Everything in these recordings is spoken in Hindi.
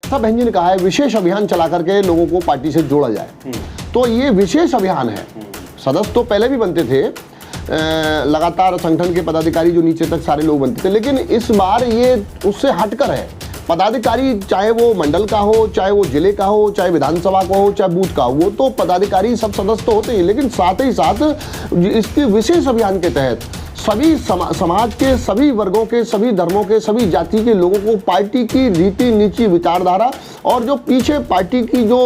ममता बहन जी ने कहा है विशेष अभियान चला करके लोगों को पार्टी से जोड़ा जाए। तो ये विशेष अभियान है। सदस्य तो पहले भी बनते थे, लगातार संगठन के पदाधिकारी जो नीचे तक सारे लोग बनते थे, लेकिन इस बार ये उससे हटकर है। पदाधिकारी चाहे वो मंडल का हो, चाहे वो जिले का हो, चाहे विधानसभा का हो, चाहे बूथ का हो, वो तो पदाधिकारी सब सदस्य तो होते ही, लेकिन साथ ही साथ इसके विशेष अभियान के तहत सभी समाज के सभी वर्गों के, सभी धर्मों के, सभी जाति के लोगों को पार्टी की रीति नीति विचारधारा और जो पीछे पार्टी की जो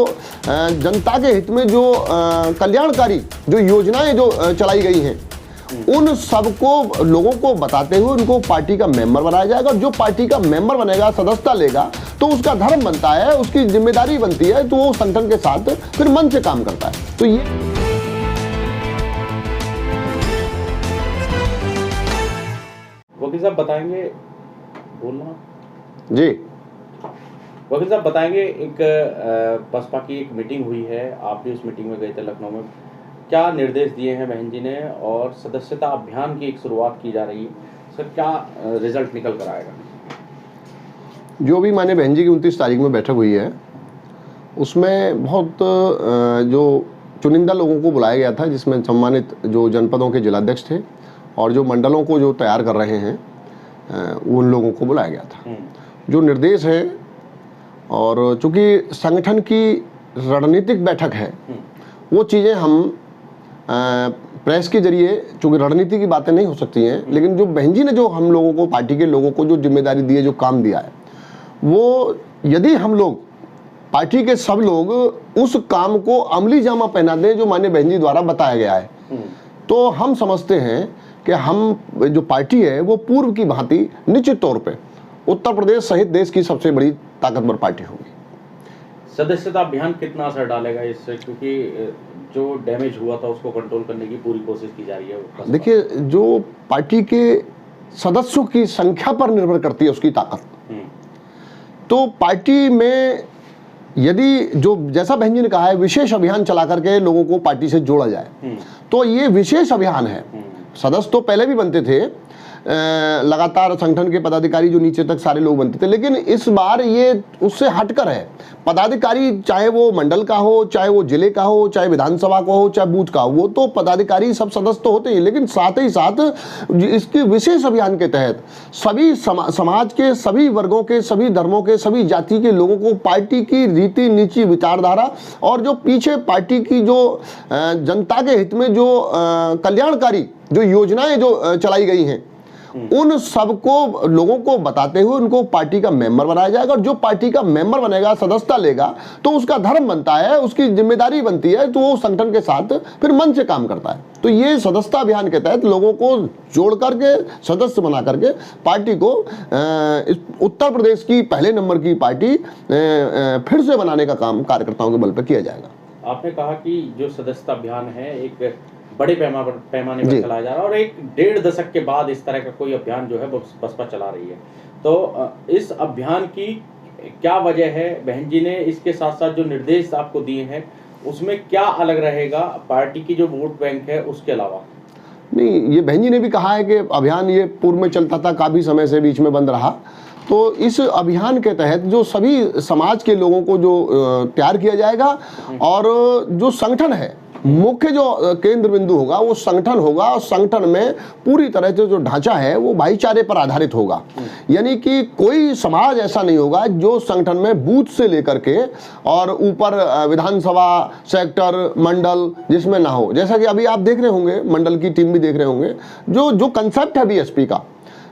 जनता के हित में जो कल्याणकारी जो योजनाएं जो चलाई गई हैं, उन सबको लोगों को बताते हुए उनको पार्टी का मेंबर बनाया जाएगा। जो पार्टी का मेंबर बनेगा, सदस्यता लेगा, तो उसका धर्म बनता है, उसकी जिम्मेदारी बनती है, तो वो संगठन के साथ फिर मन से काम करता है। तो ये वकील साहब बताएंगे, बोलना जी वकील साहब बताएंगे, एक बसपा की एक मीटिंग हुई है, आप भी उस मीटिंग में गए थे लखनऊ में, क्या निर्देश दिए हैं बहन जी ने और सदस्यता अभियान की एक शुरुआत की जा रही है, सर क्या रिजल्ट निकल कर आएगा? जो भी माने बहन जी की 29 तारीख में बैठक हुई है, उसमें बहुत जो चुनिंदा लोगों को बुलाया गया था, जिसमें सम्मानित जो जनपदों के जिलाध्यक्ष थे और जो मंडलों को जो तैयार कर रहे हैं उन लोगों को बुलाया गया था। जो निर्देश है, और चूंकि संगठन की रणनीतिक बैठक है, वो चीज़ें हम प्रेस के जरिए, चूंकि रणनीति की बातें नहीं हो सकती हैं, लेकिन जो बहन जी ने जो हम लोगों को, पार्टी के लोगों को जो जिम्मेदारी दी है, जो काम दिया है, वो यदि हम लोग पार्टी के सब लोग उस काम को अमली जामा पहना दें जो माननीय बहन जी द्वारा बताया गया है, तो हम समझते हैं कि हम जो पार्टी है वो पूर्व की भांति निश्चित तौर पे उत्तर प्रदेश सहित देश की सबसे बड़ी ताकतवर पार्टी होगी। सदस्यता अभियान कितना असर डालेगा इससे, क्योंकि जो डैमेज हुआ था उसको कंट्रोल करने की पूरी कोशिश की जा रही है? देखिए, जो पार्टी के सदस्यों की संख्या पर निर्भर करती है उसकी ताकत। तो पार्टी में यदि जो जैसा बहन जी ने कहा है विशेष अभियान चला करके लोगों को पार्टी से जोड़ा जाए, तो ये विशेष अभियान है। सदस्य तो पहले भी बनते थे, लगातार संगठन के पदाधिकारी जो नीचे तक सारे लोग बनते थे, लेकिन इस बार ये उससे हटकर है। पदाधिकारी चाहे वो मंडल का हो, चाहे वो जिले का हो, चाहे विधानसभा का हो, चाहे बूथ का हो, वो तो पदाधिकारी सब सदस्य तो होते ही, लेकिन साथ ही साथ इसके विशेष अभियान के तहत सभी समाज के सभी वर्गों के, सभी धर्मों के, सभी जाति के लोगों को पार्टी की रीति नीति विचारधारा और जो पीछे पार्टी की जो जनता के हित में जो कल्याणकारी जो योजनाएं जो चलाई गई हैं, उन सबको लोगों को बताते हुए उनको पार्टी का मेंबर बनाया जाएगा। और जो पार्टी का मेंबर बनेगा, सदस्यता लेगा, तो उसका धर्म बनता है, उसकी जिम्मेदारी बनती है, तो वो संगठन के साथ फिर मन से काम करता है। तो ये सदस्यता अभियान के तहत लोगों को जोड़ करके, सदस्य बना करके पार्टी को उत्तर प्रदेश की पहले नंबर की पार्टी फिर से बनाने का काम कार्यकर्ताओं के बल पर किया जाएगा। आपने कहा कि जो सदस्यता अभियान है एक बड़े पैमाने पर चलाया जा रहा है और एक 1.5 दशक के बाद इस तरह का कोई अभियान जो है बसपा चला रही है, तो इस अभियान की क्या वजह है? बहन जी ने इसके साथ साथ जो निर्देश आपको दिए हैं उसमें क्या अलग रहेगा पार्टी की जो वोट बैंक है उसके अलावा? नहीं, ये बहन जी ने भी कहा है कि अभियान ये पूर्व में चलता था, काफ़ी समय से बीच में बंद रहा। तो इस अभियान के तहत जो सभी समाज के लोगों को जो तैयार किया जाएगा, और जो संगठन है, मुख्य जो केंद्र बिंदु होगा वो संगठन होगा, और संगठन में पूरी तरह से जो ढांचा है वो भाईचारे पर आधारित होगा। यानी कि कोई समाज ऐसा नहीं होगा जो संगठन में बूथ से लेकर के और ऊपर विधानसभा, सेक्टर, मंडल जिसमें ना हो। जैसा कि अभी आप देख रहे होंगे, मंडल की टीम भी देख रहे होंगे, जो कंसेप्ट है बीएसपी का,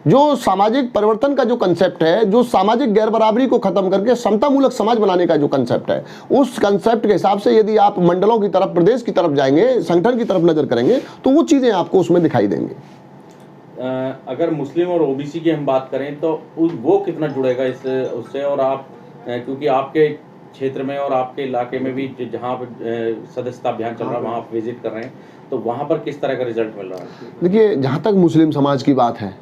जो सामाजिक परिवर्तन का जो कंसेप्ट है, जो सामाजिक गैर बराबरी को खत्म करके समतामूलक समाज बनाने का जो कंसेप्ट है, उस कंसेप्ट के हिसाब से यदि आप मंडलों की तरफ, प्रदेश की तरफ जाएंगे, संगठन की तरफ नजर करेंगे, तो वो चीजें आपको उसमें दिखाई देंगी। अगर मुस्लिम और ओबीसी की हम बात करें तो वो कितना जुड़ेगा इस उससे? और आप, क्योंकि आपके क्षेत्र में और आपके इलाके में भी जहाँ सदस्यता अभियान चल रहा है वहाँ आप विजिट कर रहे हैं, तो वहाँ पर किस तरह का रिजल्ट मिल रहा है? देखिए, जहाँ तक मुस्लिम समाज की बात है,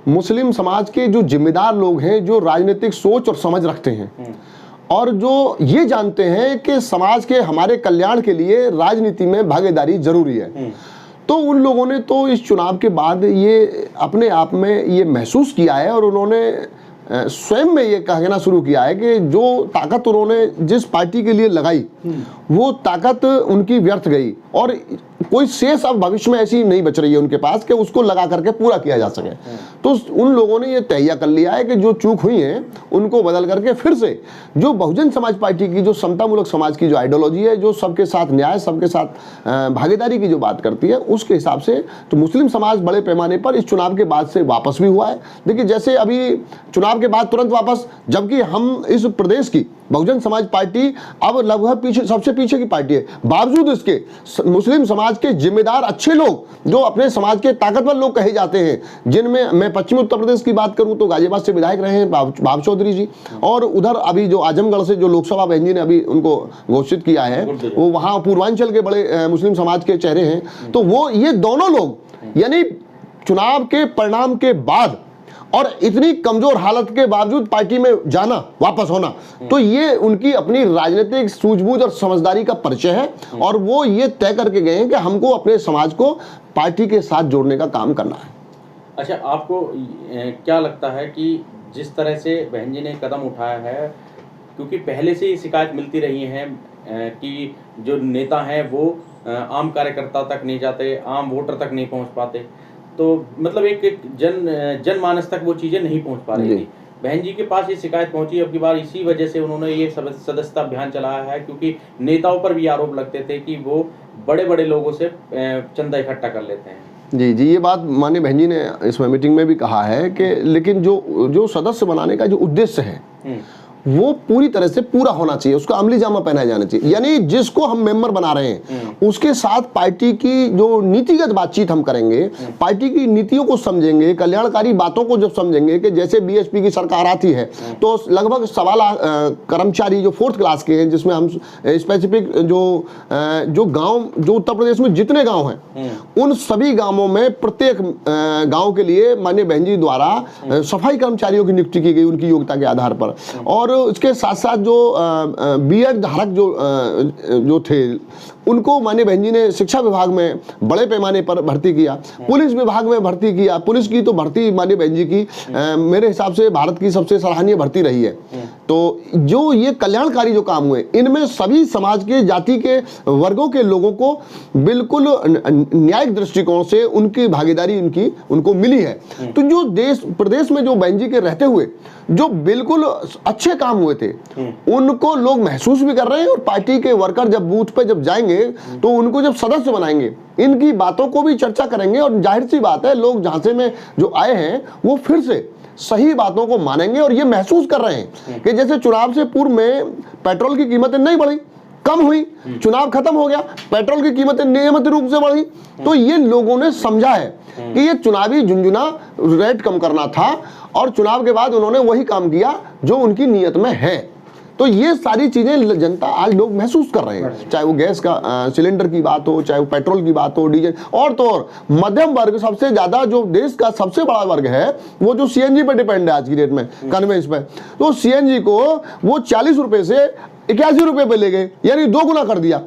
मुस्लिम समाज के जो जिम्मेदार लोग हैं, जो राजनीतिक सोच और समझ रखते हैं, और जो ये जानते हैं कि समाज के हमारे कल्याण के लिए राजनीति में भागीदारी जरूरी है, तो उन लोगों ने तो इस चुनाव के बाद ये अपने आप में ये महसूस किया है, और उन्होंने स्वयं में ये कहना शुरू किया है कि जो ताकत उन्होंने जिस पार्टी के लिए लगाई वो ताकत उनकी व्यर्थ गई और कोई शेष अब भविष्य में ऐसी नहीं बच रही है उनके पास कि उसको लगा करके पूरा किया जा सके। तो उन लोगों ने ये तय कर लिया है कि जो चूक हुई है उनको बदल करके फिर से जो बहुजन समाज पार्टी की जो समतामूलक समाज की जो आइडियोलॉजी है, जो सबके साथ न्याय, सबके साथ भागीदारी की जो बात करती है, उसके हिसाब से तो मुस्लिम समाज बड़े पैमाने पर इस चुनाव के बाद से वापस भी हुआ है। देखिए जैसे अभी चुनाव के बाद तुरंत वापस, जबकि हम इस प्रदेश की बहुजन समाज पार्टी अब लगभग पीछे, सबसे पीछे की पार्टी है, बावजूद इसके मुस्लिम समाज के जिम्मेदार अच्छे लोग जो अपने समाज के ताकतवर लोग कहे जाते हैं, जिनमें मैं पश्चिमी उत्तर प्रदेश की बात करूं तो गाजियाबाद से विधायक रहे हैं भाव चौधरी जी, और उधर अभी जो आजमगढ़ से जो लोकसभा बहन जी ने अभी उनको घोषित किया है वो वहां पूर्वांचल के बड़े मुस्लिम समाज के चेहरे हैं। तो वो ये दोनों लोग यानी चुनाव के परिणाम के बाद और इतनी कमजोर हालत के बावजूद पार्टी में जाना, वापस होना, तो ये उनकी अपनी राजनीतिक सूझबूझ और समझदारी का परिचय है और वो ये तय करके गए हैं कि हमको अपने समाज को पार्टी के साथ जोड़ने का काम करना है। अच्छा, आपको क्या लगता है कि जिस तरह से बहन जी ने कदम उठाया है, क्योंकि पहले से ही शिकायत मिलती रही है कि जो नेता हैं वो आम कार्यकर्ता तक नहीं जाते, आम वोटर तक नहीं पहुंच पाते, तो मतलब एक जनमानस तक वो चीज़ें नहीं पहुंच पा रही थी। बहन जी के पास ये शिकायत पहुंची, अब की बार इसी वजह से उन्होंने ये सदस्यता अभियान चलाया है, क्योंकि नेताओं पर भी आरोप लगते थे कि वो बड़े बड़े लोगों से चंदा इकट्ठा कर लेते हैं। जी, ये बात माननीय बहन जी ने इसमें मीटिंग में भी कहा है कि लेकिन जो सदस्य बनाने का जो उद्देश्य है वो पूरी तरह से पूरा होना चाहिए, उसको अमली जामा पहनाया जाना चाहिए। यानी जिसको हम मेंबर बना रहे हैं उसके साथ पार्टी की जो नीतिगत बातचीत हम करेंगे, पार्टी की नीतियों को समझेंगे, कल्याणकारी बातों को जब समझेंगे कि जैसे बीएसपी की सरकार आती है तो लगभग 1.25 लाख कर्मचारी जो 4th क्लास के हैं, जिसमें हम स्पेसिफिक जो गांव, जो उत्तर प्रदेश में जितने गांव हैं उन सभी गांवों में प्रत्येक गांव के लिए माननीय बहन जी द्वारा सफाई कर्मचारियों की नियुक्ति की गई उनकी योग्यता के आधार पर। और इसके साथ साथ जो बीएड धारक जो थे उनको माननीय बहन जी ने शिक्षा विभाग में बड़े पैमाने पर भर्ती किया, पुलिस विभाग में भर्ती किया। पुलिस की तो भर्ती माननीय बहन जी की मेरे हिसाब से भारत की सबसे सराहनीय भर्ती रही है। तो जो ये कल्याणकारी जो काम हुए इनमें सभी समाज के, जाति के, वर्गों के लोगों को बिल्कुल न्यायिक दृष्टिकोण से उनकी भागीदारी उनको मिली है। तो जो प्रदेश में जो बहन जी के रहते हुए जो बिल्कुल अच्छे काम हुए थे उनको लोग महसूस भी कर रहे हैं, और पार्टी के वर्कर जब बूथ पे जब जाएंगे तो उनको जब सदस्य बनाएंगे इनकी बातों को भी चर्चा करेंगे, और जाहिर सी बात है लोग झांसे में जो आए हैं वो फिर से सही बातों को मानेंगे और ये महसूस कर रहे हैं कि जैसे चुनाव से पूर्व में पेट्रोल की कीमतें नहीं बढ़ी, कम हुई, चुनाव खत्म हो गया, पेट्रोल की कीमतें नियमित रूप से बढ़ी। तो ये लोगों ने समझा है कि ये चुनावी झुंझुना रेट कम करना था, और चुनाव के बाद उन्होंने वही काम किया जो उनकी नीयत में है। तो ये सारी चीजें जनता आज लोग महसूस कर रहे हैं, चाहे वो गैस का सिलेंडर की बात हो, चाहे वो पेट्रोल की बात हो, डीजल, और तो और मध्यम वर्ग सबसे ज्यादा जो देश का सबसे बड़ा वर्ग है वो जो सीएनजी पे डिपेंड है आज की डेट में, कन्वेंस पे। तो सीएनजी को वो 40 रुपए से 81 रुपए पे ले गए, यानी 2 गुना कर दिया।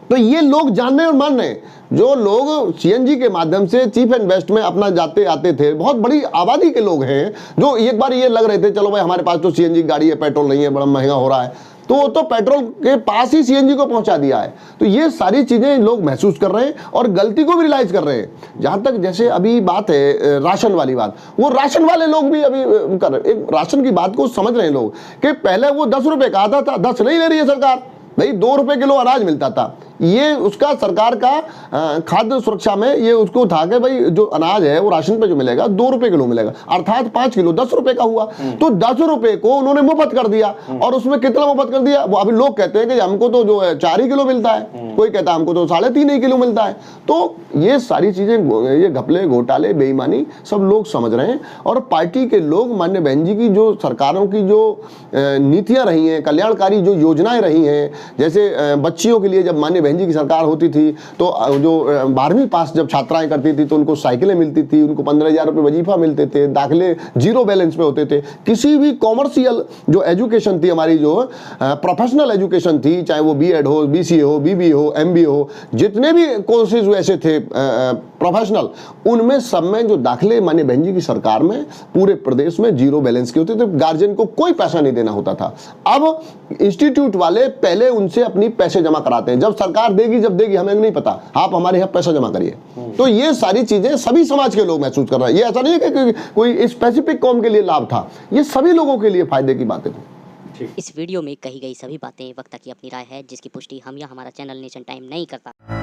तो ये लोग जान रहे और मान रहे हैं। जो लोग सीएनजी के माध्यम से चीप एंड बेस्ट में अपना जाते आते थे, बहुत बड़ी आबादी के लोग हैं जो एक बार ये लग रहे थे चलो भाई हमारे पास तो सीएनजी गाड़ी है, पेट्रोल नहीं है, बड़ा महंगा हो रहा है, तो पेट्रोल के पास ही सीएनजी को पहुंचा दिया है। तो ये सारी चीजें लोग महसूस कर रहे हैं और गलती को भी रियलाइज कर रहे हैं। जहां तक जैसे अभी बात है राशन वाली बात, वो राशन वाले लोग भी अभी कर रहे हैं, राशन की बात को समझ रहे हैं लोग कि पहले वो 10 रुपए का आता था, 10 नहीं ले रही है सरकार, भाई 2 रुपए किलो अनाज मिलता था। ये उसका सरकार का खाद्य सुरक्षा में ये उसको था कि भाई जो अनाज है वो राशन पे जो मिलेगा 2 रुपए किलो मिलेगा, अर्थात 5 किलो 10 रुपए का हुआ। तो 10 रुपए को उन्होंने मुफ्त कर दिया, और उसमें कितना मुफ्त कर दिया, वो अभी लोग कहते हैं कि हमको तो जो है 4 ही किलो मिलता है, कोई कहता है हमको तो 3.5 किलो मिलता है। तो ये सारी चीजें, ये घपले, घोटाले, बेईमानी सब लोग समझ रहे हैं, और पार्टी के लोग माननीय बहन जी की जो सरकारों की जो नीतियां रही हैं, कल्याणकारी जो योजनाएं रही हैं, जैसे बच्चियों के लिए जब माननीय बहन जी की सरकार होती थी तो जो 12वीं पास जब छात्राएं करती थी तो उनको साइकिलें मिलती थी, उनको 15,000 रुपए वजीफा मिलते थे, दाखिले 0 बैलेंस पे होते थे। किसी भी कॉमर्शियल जो एजुकेशन थी हमारी, जो प्रोफेशनल एजुकेशन थी, चाहे वो बीएड हो, बीसीए हो, बीबीए हो, हो, MBA हो, जितने भी कोर्सेज वैसे थे प्रोफेशनल, उनमें सब में जो दाखिले माननीय बहन जी की सरकार में पूरे प्रदेश में जीरो बैलेंस के होते थे, गार्जियन को कोई पैसा नहीं देना होता था। अब इंस्टीट्यूट वाले पहले उनसे अपनी पैसे जमा कराते हैं, जब सरकार देगी जब देगी हमें नहीं पता, आप हमारे यहाँ पैसा जमा करिए। तो ये सारी चीजें सभी समाज के लोग महसूस कर रहे हैं। ये ऐसा नहीं है कि कोई स्पेसिफिक कौम के लिए लाभ था, ये सभी लोगों के लिए फायदे की बातें थी। इस वीडियो में कही गई सभी बातें वक्ता की अपनी राय है, जिसकी पुष्टि हम या हमारा चैनल नेशन टाइम नहीं करता।